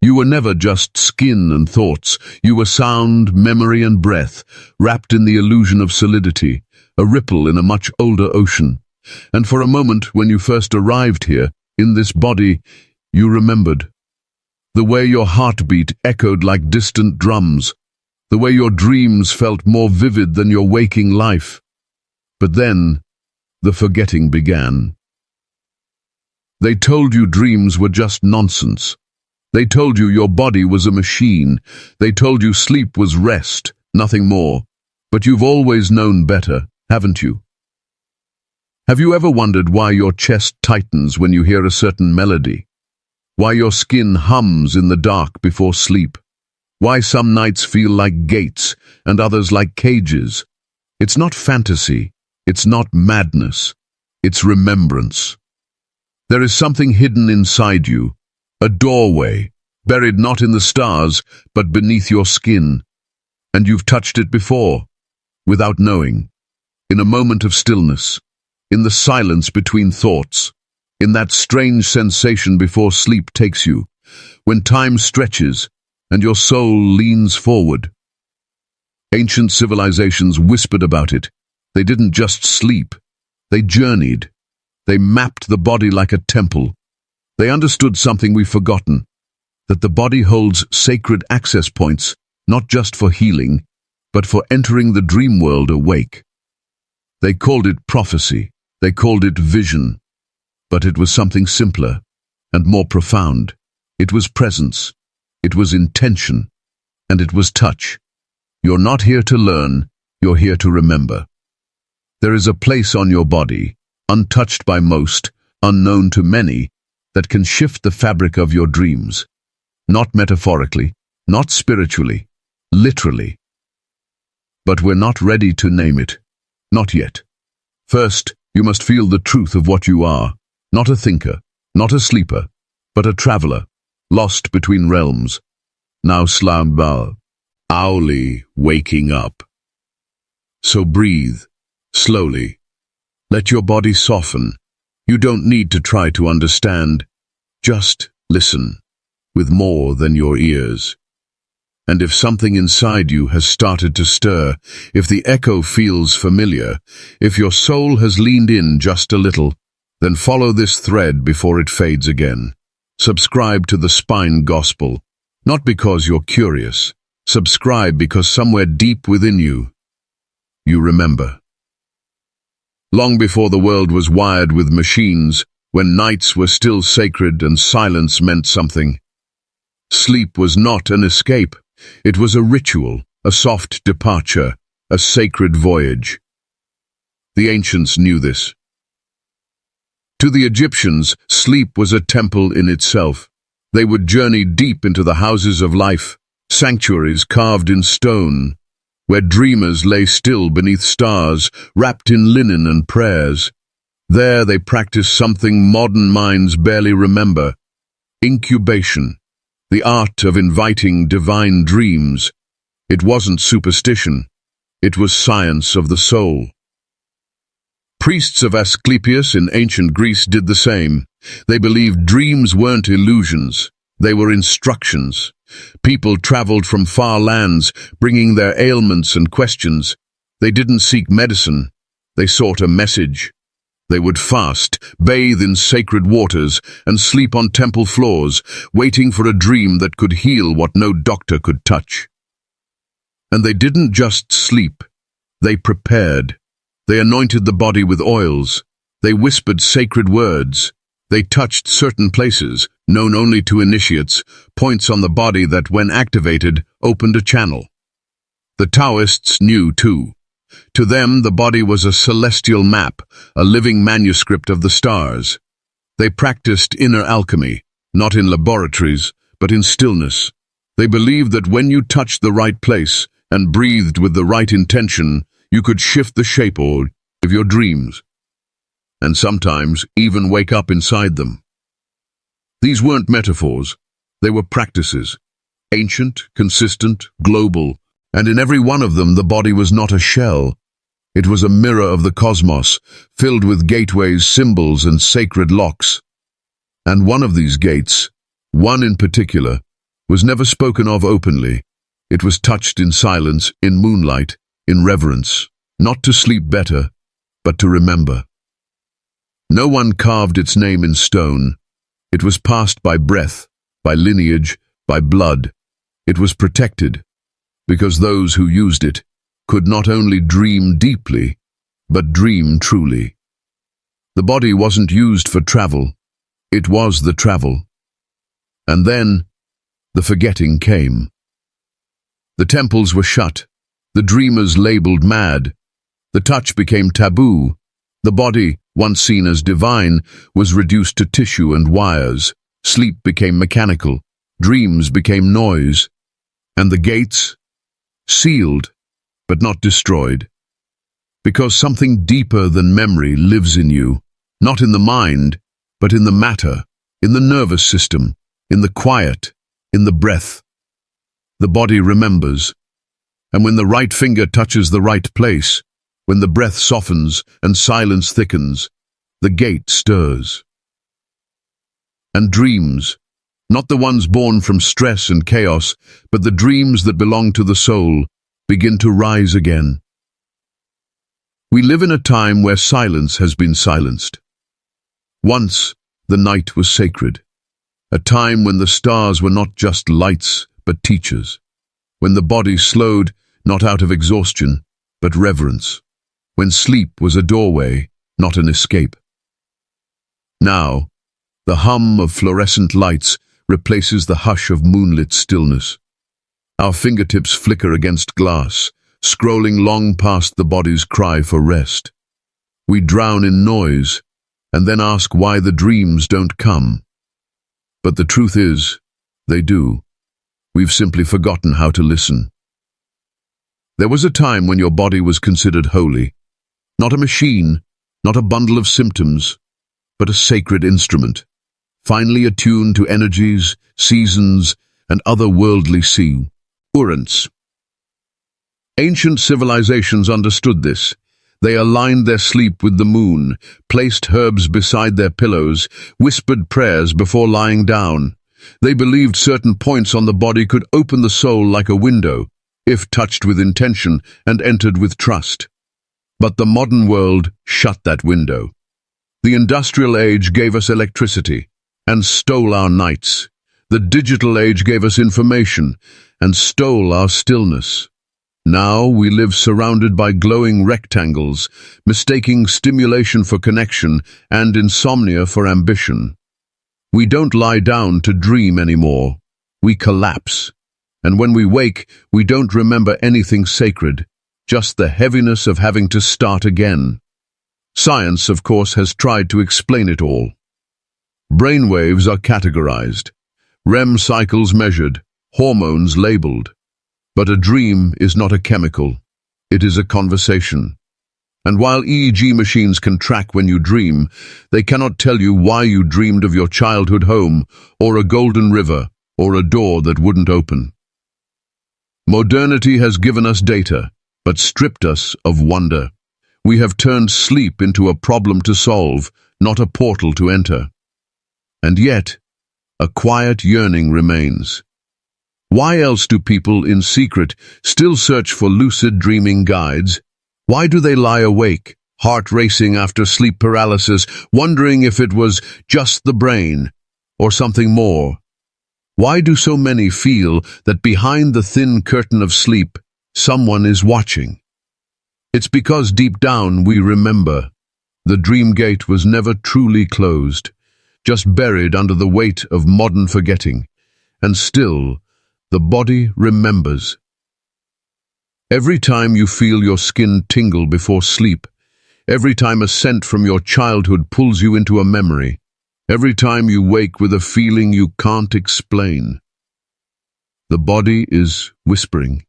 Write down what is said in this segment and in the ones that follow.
You were never just skin and thoughts. You were sound, memory and breath, wrapped in the illusion of solidity, a ripple in a much older ocean. And for a moment, when you first arrived here, in this body, you remembered. The way your heartbeat echoed like distant drums, the way your dreams felt more vivid than your waking life. But then, the forgetting began. They told you dreams were just nonsense. They told you your body was a machine. They told you sleep was rest, nothing more. But you've always known better, haven't you? Have you ever wondered why your chest tightens when you hear a certain melody? Why your skin hums in the dark before sleep? Why some nights feel like gates and others like cages? It's not fantasy. It's not madness. It's remembrance. There is something hidden inside you, a doorway, buried not in the stars, but beneath your skin. And you've touched it before, without knowing, in a moment of stillness, in the silence between thoughts, in that strange sensation before sleep takes you, when time stretches and your soul leans forward. Ancient civilizations whispered about it. They didn't just sleep, they journeyed. They mapped the body like a temple. They understood something we've forgotten, that the body holds sacred access points, not just for healing, but for entering the dream world awake. They called it prophecy, they called it vision, but it was something simpler and more profound. It was presence, it was intention, and it was touch. You're not here to learn, you're here to remember. There is a place on your body, untouched by most, unknown to many, that can shift the fabric of your dreams. Not metaphorically, not spiritually, literally. But we're not ready to name it. Not yet. First, you must feel the truth of what you are. Not a thinker, not a sleeper, but a traveler, lost between realms. Now slumber, owly, waking up. So breathe, slowly. Let your body soften. You don't need to try to understand. Just listen, with more than your ears. And if something inside you has started to stir, if the echo feels familiar, if your soul has leaned in just a little, then follow this thread before it fades again. Subscribe to the Spine Gospel, not because you're curious. Subscribe because somewhere deep within you, you remember. Long before the world was wired with machines, when nights were still sacred and silence meant something, sleep was not an escape. It was a ritual, a soft departure, a sacred voyage. The ancients knew this. To the Egyptians, sleep was a temple in itself. They would journey deep into the houses of life, sanctuaries carved in stone, where dreamers lay still beneath stars, wrapped in linen and prayers. There they practiced something modern minds barely remember: incubation, the art of inviting divine dreams. It wasn't superstition, it was science of the soul. Priests of Asclepius in ancient Greece did the same. They believed dreams weren't illusions, they were instructions. People traveled from far lands, bringing their ailments and questions. They didn't seek medicine, they sought a message. They would fast, bathe in sacred waters, and sleep on temple floors, waiting for a dream that could heal what no doctor could touch. And they didn't just sleep, they prepared. They anointed the body with oils. They whispered sacred words. They touched certain places, known only to initiates, points on the body that, when activated, opened a channel. The Taoists knew too. To them, the body was a celestial map, a living manuscript of the stars. They practiced inner alchemy, not in laboratories, but in stillness. They believed that when you touched the right place and breathed with the right intention, you could shift the shape of your dreams, and sometimes even wake up inside them. These weren't metaphors, they were practices, ancient, consistent, global, and in every one of them the body was not a shell. It was a mirror of the cosmos, filled with gateways, symbols, and sacred locks. And one of these gates, one in particular, was never spoken of openly. It was touched in silence, in moonlight, in reverence, not to sleep better, but to remember. No one carved its name in stone. It was passed by breath, by lineage, by blood. It was protected, because those who used it could not only dream deeply, but dream truly. The body wasn't used for travel. It was the travel. And then, the forgetting came. The temples were shut. The dreamers labeled mad. The touch became taboo. The body, once seen as divine, was reduced to tissue and wires. Sleep became mechanical. Dreams became noise. And the gates? Sealed, but not destroyed. Because something deeper than memory lives in you, not in the mind, but in the matter, in the nervous system, in the quiet, in the breath. The body remembers, and when the right finger touches the right place, when the breath softens and silence thickens, the gate stirs. And dreams, not the ones born from stress and chaos, but the dreams that belong to the soul, begin to rise again. We live in a time where silence has been silenced. Once, the night was sacred, a time when the stars were not just lights, but teachers, when the body slowed, not out of exhaustion, but reverence, when sleep was a doorway, not an escape. Now, the hum of fluorescent lights replaces the hush of moonlit stillness. Our fingertips flicker against glass, scrolling long past the body's cry for rest. We drown in noise, and then ask why the dreams don't come. But the truth is, they do. We've simply forgotten how to listen. There was a time when your body was considered holy, not a machine, not a bundle of symptoms, but a sacred instrument, finely attuned to energies, seasons, and other worldly currents. Ancient civilizations understood this. They aligned their sleep with the moon, placed herbs beside their pillows, whispered prayers before lying down. They believed certain points on the body could open the soul like a window, if touched with intention and entered with trust. But the modern world shut that window. The industrial age gave us electricity and stole our nights. The digital age gave us information and stole our stillness. Now we live surrounded by glowing rectangles, mistaking stimulation for connection and insomnia for ambition. We don't lie down to dream anymore. We collapse. And when we wake, we don't remember anything sacred, just the heaviness of having to start again. Science, of course, has tried to explain it all. Brainwaves are categorized, REM cycles measured, hormones labeled. But a dream is not a chemical. It is a conversation. And while EEG machines can track when you dream, they cannot tell you why you dreamed of your childhood home, or a golden river, or a door that wouldn't open. Modernity has given us data, but stripped us of wonder. We have turned sleep into a problem to solve, not a portal to enter. And yet, a quiet yearning remains. Why else do people, in secret, still search for lucid dreaming guides? Why do they lie awake, heart racing after sleep paralysis, wondering if it was just the brain, or something more? Why do so many feel that behind the thin curtain of sleep, someone is watching? It's because deep down we remember. The dream gate was never truly closed, just buried under the weight of modern forgetting. And still, the body remembers. Every time you feel your skin tingle before sleep, every time a scent from your childhood pulls you into a memory, every time you wake with a feeling you can't explain, the body is whispering.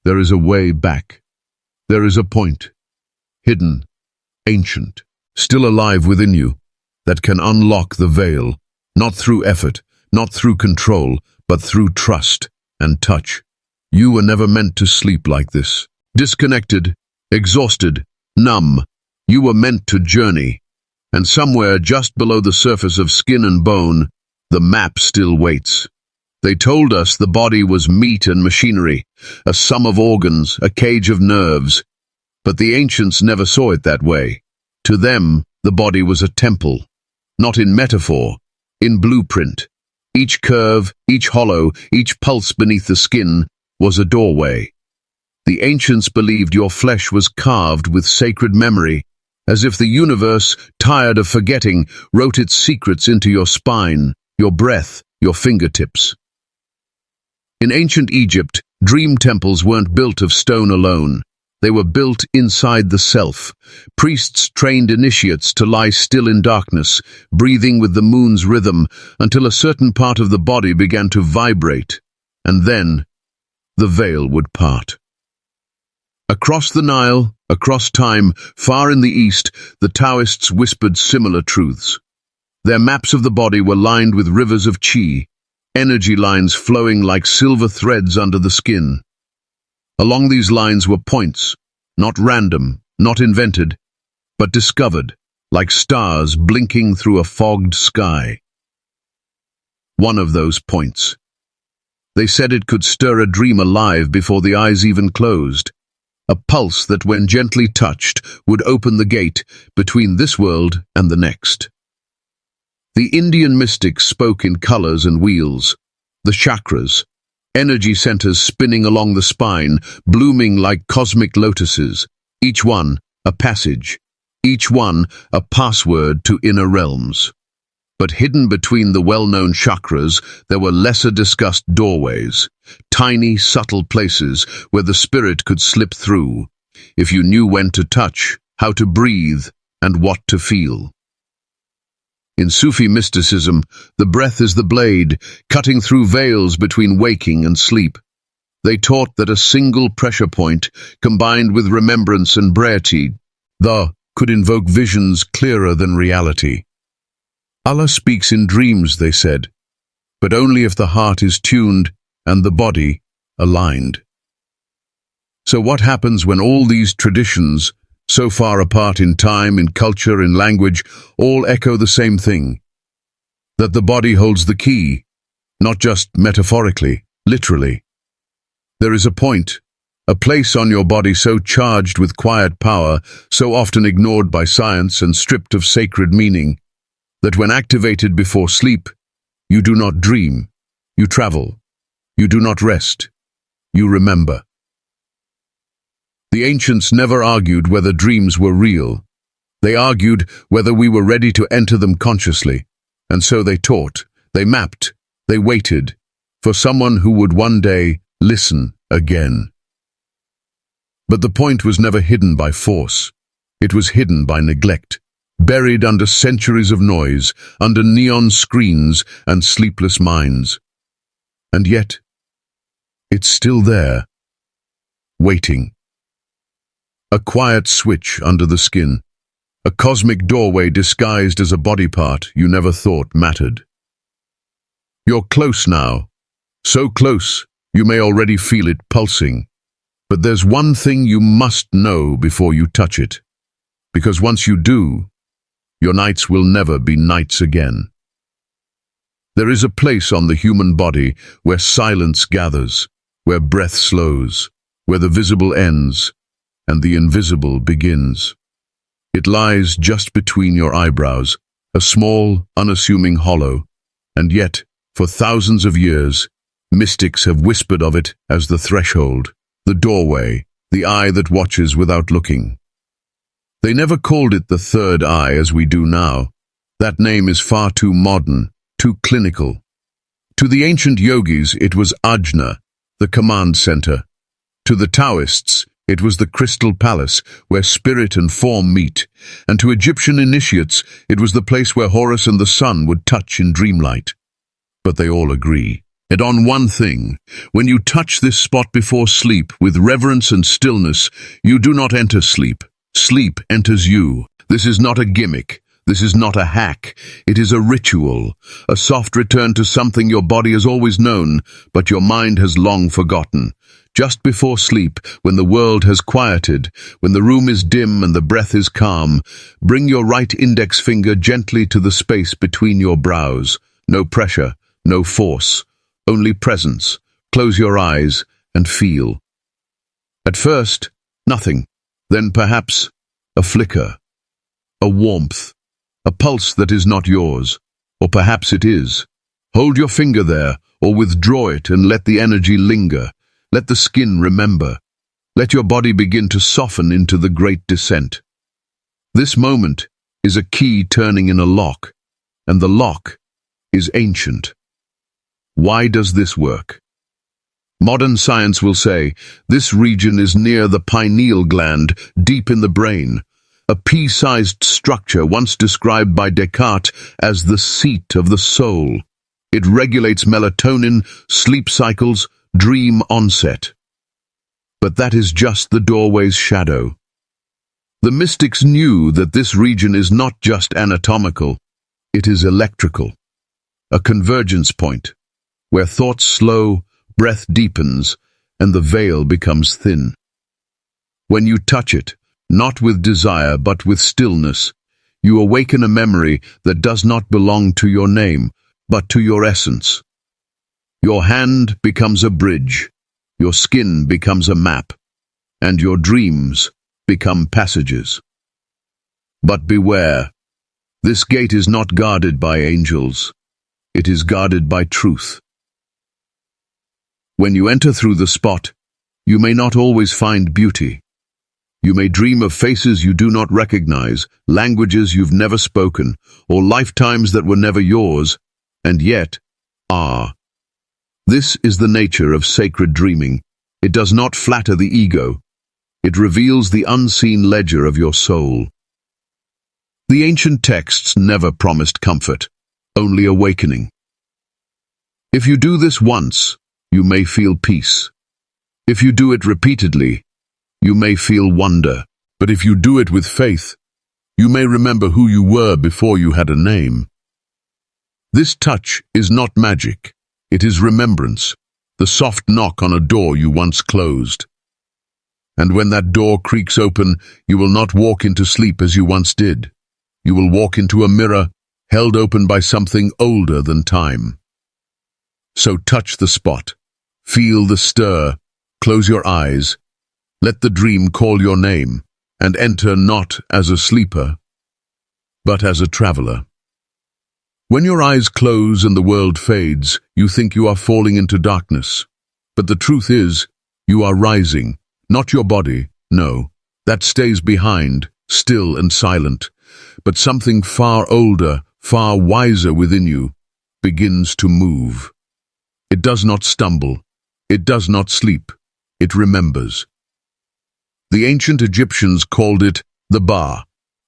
There is a way back. There is a point, hidden, ancient, still alive within you, that can unlock the veil, not through effort, not through control, but through trust and touch. You were never meant to sleep like this. Disconnected, exhausted, numb. You were meant to journey. And somewhere just below the surface of skin and bone, the map still waits. They told us the body was meat and machinery, a sum of organs, a cage of nerves. But the ancients never saw it that way. To them, the body was a temple, not in metaphor, in blueprint. Each curve, each hollow, each pulse beneath the skin was a doorway. The ancients believed your flesh was carved with sacred memory, as if the universe, tired of forgetting, wrote its secrets into your spine, your breath, your fingertips. In ancient Egypt, dream temples weren't built of stone alone. They were built inside the self. Priests trained initiates to lie still in darkness, breathing with the moon's rhythm until a certain part of the body began to vibrate, and then the veil would part. Across the Nile, across time, far in the east, the Taoists whispered similar truths. Their maps of the body were lined with rivers of qi, energy lines flowing like silver threads under the skin. Along these lines were points, not random, not invented, but discovered, like stars blinking through a fogged sky. One of those points. They said it could stir a dream alive before the eyes even closed. A pulse that, when gently touched, would open the gate between this world and the next. The Indian mystics spoke in colors and wheels. The chakras, energy centers spinning along the spine, blooming like cosmic lotuses, each one a passage, each one a password to inner realms. But hidden between the well-known chakras, there were lesser-discussed doorways, tiny, subtle places where the spirit could slip through, if you knew when to touch, how to breathe, and what to feel. In Sufi mysticism, the breath is the blade, cutting through veils between waking and sleep. They taught that a single pressure point, combined with remembrance and brayati, could invoke visions clearer than reality. Allah speaks in dreams, they said, but only if the heart is tuned and the body aligned. So what happens when all these traditions, so far apart in time, in culture, in language, all echo the same thing? That the body holds the key, not just metaphorically, literally. There is a point, a place on your body so charged with quiet power, so often ignored by science and stripped of sacred meaning, that when activated before sleep, you do not dream, you travel, you do not rest, you remember. The ancients never argued whether dreams were real. They argued whether we were ready to enter them consciously, and so they taught, they mapped, they waited, for someone who would one day listen again. But the point was never hidden by force. It was hidden by neglect. Buried under centuries of noise, under neon screens and sleepless minds. And yet, it's still there, waiting. A quiet switch under the skin, a cosmic doorway disguised as a body part you never thought mattered. You're close now, so close you may already feel it pulsing. But there's one thing you must know before you touch it, because once you do, your nights will never be nights again. There is a place on the human body where silence gathers, where breath slows, where the visible ends and the invisible begins. It lies just between your eyebrows, a small, unassuming hollow, and yet, for thousands of years, mystics have whispered of it as the threshold, the doorway, the eye that watches without looking. They never called it the third eye as we do now. That name is far too modern, too clinical. To the ancient yogis, it was Ajna, the command center. To the Taoists, it was the crystal palace where spirit and form meet. And to Egyptian initiates, it was the place where Horus and the sun would touch in dreamlight. But they all agree. And on one thing, when you touch this spot before sleep with reverence and stillness, you do not enter sleep. Sleep enters you. This is not a gimmick. This is not a hack. It is a ritual, a soft return to something your body has always known, but your mind has long forgotten. Just before sleep, when the world has quieted, when the room is dim and the breath is calm, bring your right index finger gently to the space between your brows. No pressure, no force. only presence. Close your eyes and feel. At first, nothing. Then perhaps a flicker, a warmth, a pulse that is not yours. Or perhaps it is. Hold your finger there, or withdraw it and let the energy linger. Let the skin remember. Let your body begin to soften into the great descent. This moment is a key turning in a lock, and the lock is ancient. Why does this work? Modern science will say this region is near the pineal gland, deep in the brain, a pea-sized structure once described by Descartes as the seat of the soul. It regulates melatonin, sleep cycles, dream onset. But that is just the doorway's shadow. The mystics knew that this region is not just anatomical, it is electrical, a convergence point, where thoughts slow, breath deepens, and the veil becomes thin. When you touch it, not with desire but with stillness, you awaken a memory that does not belong to your name, but to your essence. Your hand becomes a bridge, your skin becomes a map, and your dreams become passages. But beware, this gate is not guarded by angels, it is guarded by truth. When you enter through the spot, you may not always find beauty. You may dream of faces you do not recognize, languages you've never spoken, or lifetimes that were never yours, and yet are. This is the nature of sacred dreaming. It does not flatter the ego. It reveals the unseen ledger of your soul. The ancient texts never promised comfort, only awakening. If you do this once, you may feel peace. If you do it repeatedly, you may feel wonder. But if you do it with faith, you may remember who you were before you had a name. This touch is not magic. It is remembrance, the soft knock on a door you once closed. And when that door creaks open, you will not walk into sleep as you once did. You will walk into a mirror held open by something older than time. So touch the spot. Feel the stir. Close your eyes. Let the dream call your name, and enter not as a sleeper, but as a traveler. When your eyes close and the world fades, you think you are falling into darkness. But the truth is, you are rising, not your body, no. That stays behind, still and silent. But something far older, far wiser within you, begins to move. It does not stumble. It does not sleep. It remembers. The ancient Egyptians called it the Ba,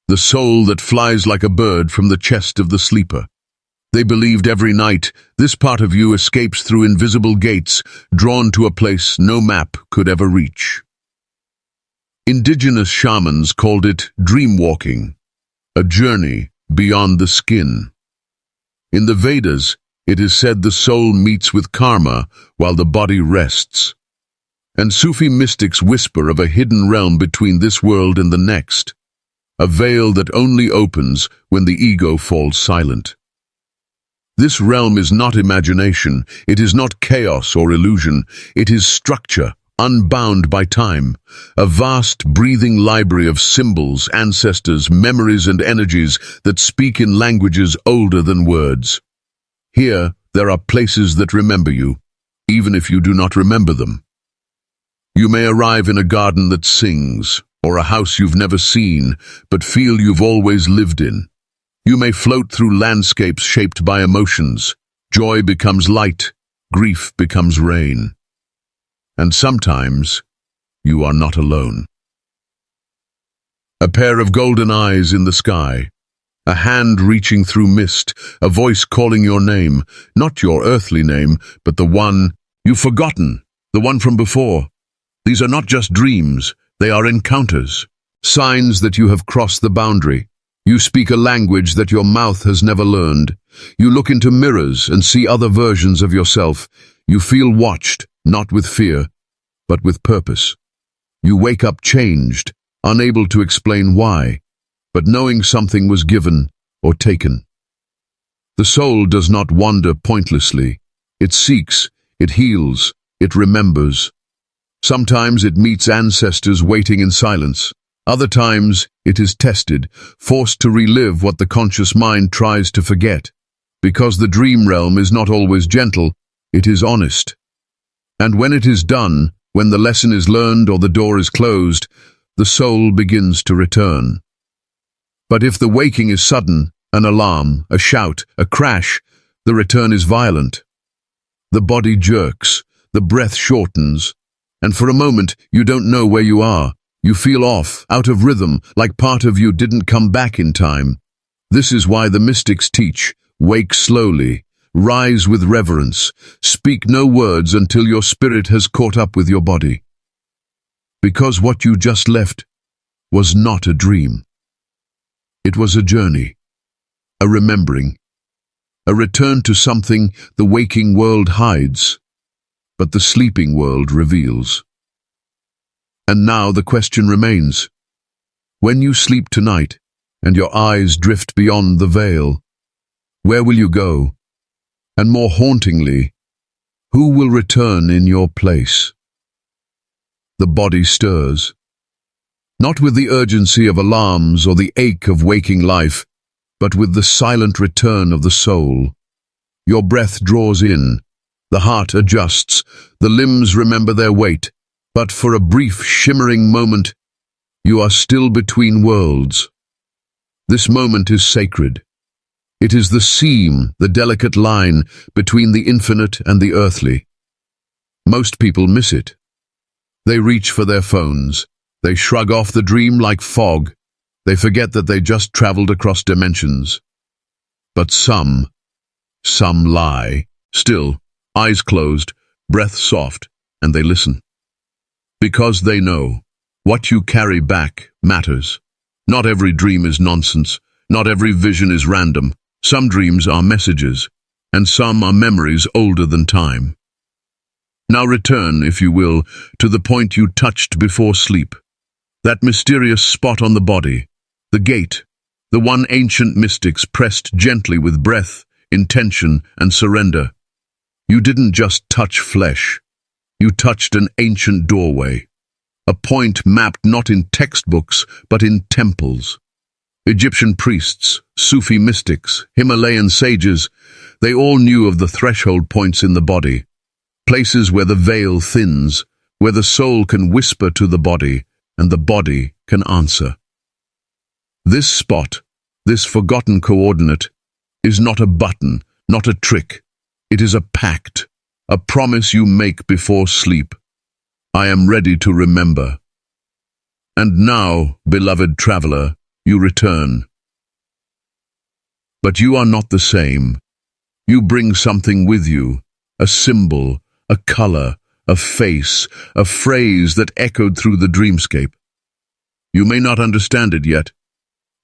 the soul that flies like a bird from the chest of the sleeper. They believed every night this part of you escapes through invisible gates, drawn to a place no map could ever reach. Indigenous shamans called it dream walking, a journey beyond the skin. In the Vedas, it is said the soul meets with karma while the body rests. And Sufi mystics whisper of a hidden realm between this world and the next, a veil that only opens when the ego falls silent. This realm is not imagination, it is not chaos or illusion, it is structure, unbound by time, a vast breathing library of symbols, ancestors, memories and energies that speak in languages older than words. Here, there are places that remember you, even if you do not remember them. You may arrive in a garden that sings, or a house you've never seen, but feel you've always lived in. You may float through landscapes shaped by emotions. Joy becomes light, grief becomes rain. And sometimes, you are not alone. A pair of golden eyes in the sky, a hand reaching through mist, a voice calling your name, not your earthly name, but the one you've forgotten, the one from before. These are not just dreams, they are encounters, signs that you have crossed the boundary. You speak a language that your mouth has never learned. You look into mirrors and see other versions of yourself. You feel watched, not with fear, but with purpose. You wake up changed, unable to explain why, but knowing something was given or taken. The soul does not wander pointlessly. It seeks, it heals, it remembers. Sometimes it meets ancestors waiting in silence. Other times it is tested, forced to relive what the conscious mind tries to forget. Because the dream realm is not always gentle, it is honest. And when it is done, when the lesson is learned or the door is closed, the soul begins to return. But if the waking is sudden, an alarm, a shout, a crash, the return is violent. The body jerks, the breath shortens, and for a moment you don't know where you are. You feel off, out of rhythm, like part of you didn't come back in time. This is why the mystics teach, wake slowly, rise with reverence, speak no words until your spirit has caught up with your body. Because what you just left was not a dream. It was a journey, a remembering, a return to something the waking world hides, but the sleeping world reveals. And now the question remains, when you sleep tonight and your eyes drift beyond the veil, where will you go? And more hauntingly, who will return in your place? The body stirs, not with the urgency of alarms or the ache of waking life, but with the silent return of the soul. Your breath draws in, the heart adjusts, the limbs remember their weight, but for a brief, shimmering moment, you are still between worlds. This moment is sacred. It is the seam, the delicate line between the infinite and the earthly. Most people miss it. They reach for their phones. They shrug off the dream like fog. They forget that they just traveled across dimensions. But some lie, still, eyes closed, breath soft, and they listen. Because they know, what you carry back matters. Not every dream is nonsense. Not every vision is random. Some dreams are messages, and some are memories older than time. Now return, if you will, to the point you touched before sleep. That mysterious spot on the body, the gate, the one ancient mystics pressed gently with breath, intention, and surrender. You didn't just touch flesh. You touched an ancient doorway, a point mapped not in textbooks, but in temples. Egyptian priests, Sufi mystics, Himalayan sages, they all knew of the threshold points in the body, places where the veil thins, where the soul can whisper to the body, and the body can answer. This spot, this forgotten coordinate, is not a button, not a trick. It is a pact, a promise you make before sleep. I am ready to remember. And now, beloved traveler, you return. But you are not the same. You bring something with you, a symbol, a color, a face, a phrase that echoed through the dreamscape. You may not understand it yet.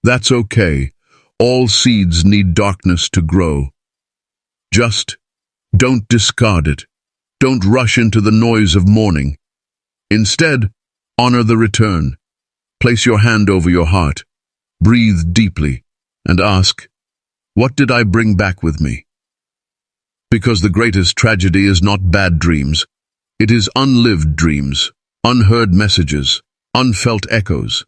That's okay. All seeds need darkness to grow. Just don't discard it. Don't rush into the noise of mourning. Instead, honor the return. Place your hand over your heart. Breathe deeply and ask, what did I bring back with me? Because the greatest tragedy is not bad dreams. It is unlived dreams, unheard messages, unfelt echoes.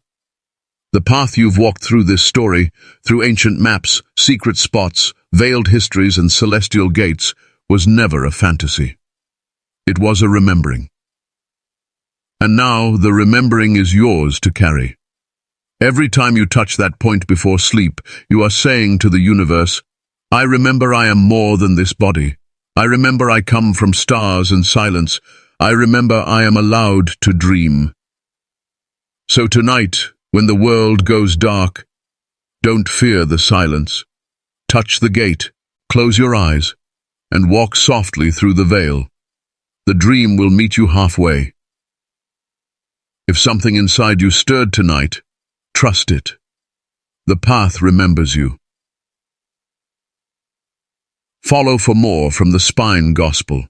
The path you've walked through this story, through ancient maps, secret spots, veiled histories, and celestial gates, was never a fantasy. It was a remembering. And now the remembering is yours to carry. Every time you touch that point before sleep, you are saying to the universe, I remember I am more than this body. I remember I come from stars and silence. I remember I am allowed to dream. So tonight, when the world goes dark, don't fear the silence. Touch the gate, close your eyes, and walk softly through the veil. The dream will meet you halfway. If something inside you stirred tonight, trust it. The path remembers you. Follow for more from the Spine Gospel.